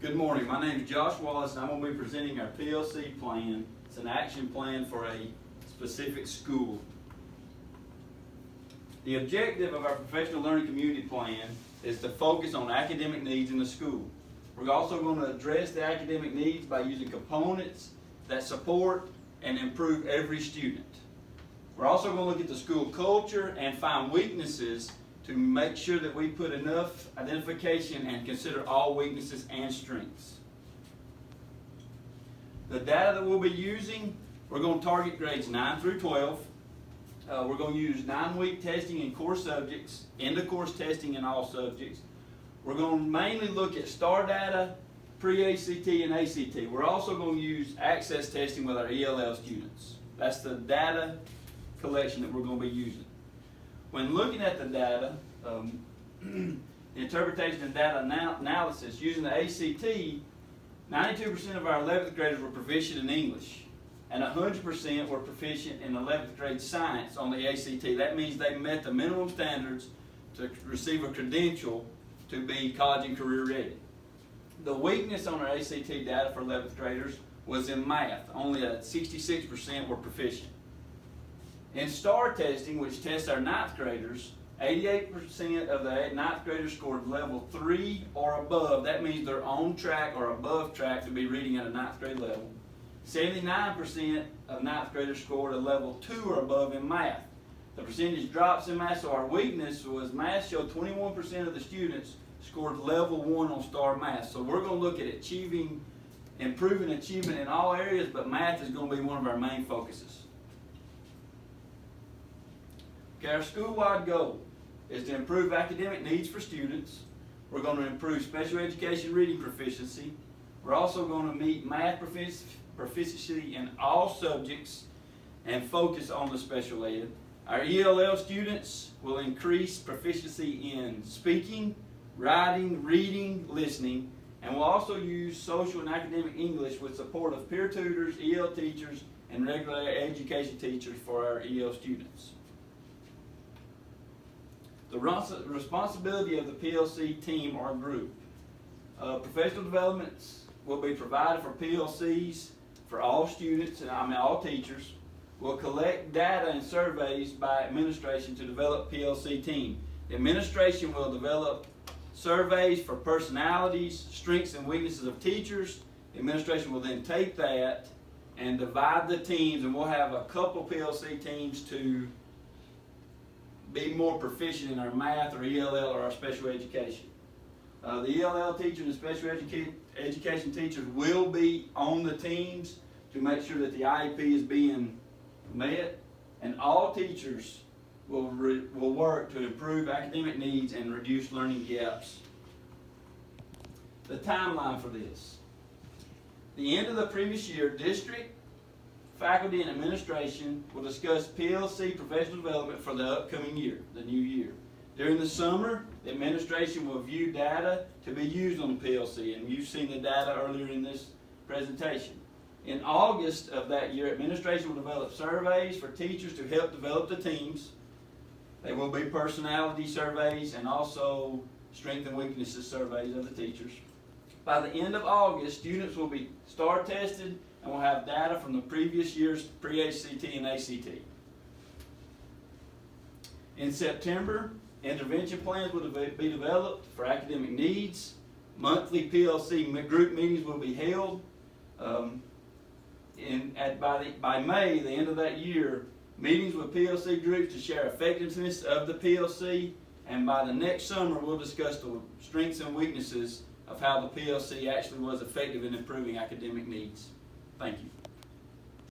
Good morning. My name is Josh Wallace, and I'm going to be presenting our PLC plan. It's an action plan for a specific school. The objective of our professional learning community plan is to focus on academic needs in the school. We're also going to address the academic needs by using components that support and improve every student. We're also going to look at the school culture and find weaknesses to make sure that we put enough identification and consider all weaknesses and strengths. The data that we'll be using, we're going to target grades 9 through 12. We're going to use 9-week testing in core subjects, end-of-course testing in all subjects. We're going to mainly look at STAR data, pre-ACT and ACT. We're also going to use access testing with our ELL students. That's the data collection that we're going to be using. When looking at the data, the interpretation and data analysis, using the ACT, 92% of our 11th graders were proficient in English, and 100% were proficient in 11th grade science on the ACT. That means they met the minimum standards to receive a credential to be college and career ready. The weakness on our ACT data for 11th graders was in math. Only 66% were proficient. In STAR testing, which tests our 9th graders, 88% of the 9th graders scored level 3 or above. That means they're on track or above track to be reading at a 9th grade level. 79% of 9th graders scored a level 2 or above in math. The percentage drops in math, so our weakness was math showed 21% of the students scored level 1 on STAR math. So we're going to look at improving achievement in all areas, but math is going to be one of our main focuses. Our school-wide goal is to improve academic needs for students. We're going to improve special education reading proficiency. We're also going to meet math proficiency in all subjects and focus on the special ed. Our ELL students will increase proficiency in speaking, writing, reading, listening, and we'll also use social and academic English with support of peer tutors, EL teachers, and regular education teachers for our EL students. The responsibility of the PLC team or group. Professional developments will be provided for PLCs for all students, and all teachers. We'll collect data and surveys by administration to develop PLC team. The administration will develop surveys for personalities, strengths and weaknesses of teachers. The administration will then take that and divide the teams, and we'll have a couple PLC teams to be more proficient in our math or ELL or our special education. The ELL teachers and special education teachers will be on the teams to make sure that the IEP is being met, and all teachers will work to improve academic needs and reduce learning gaps. The timeline for this. The end of the previous year, district, faculty, and administration will discuss PLC professional development for the upcoming year, the new year. During the summer, the administration will view data to be used on the PLC, and you've seen the data earlier in this presentation. In August of that year, administration will develop surveys for teachers to help develop the teams. They will be personality surveys and also strength and weaknesses surveys of the teachers. By the end of August, students will be STAR tested and we'll have data from the previous year's pre-ACT and ACT. In September, intervention plans will be developed for academic needs. Monthly PLC group meetings will be held. By May, the end of that year, meetings with PLC groups to share effectiveness of the PLC, and by the next summer we'll discuss the strengths and weaknesses of how the PLC actually was effective in improving academic needs. Thank you.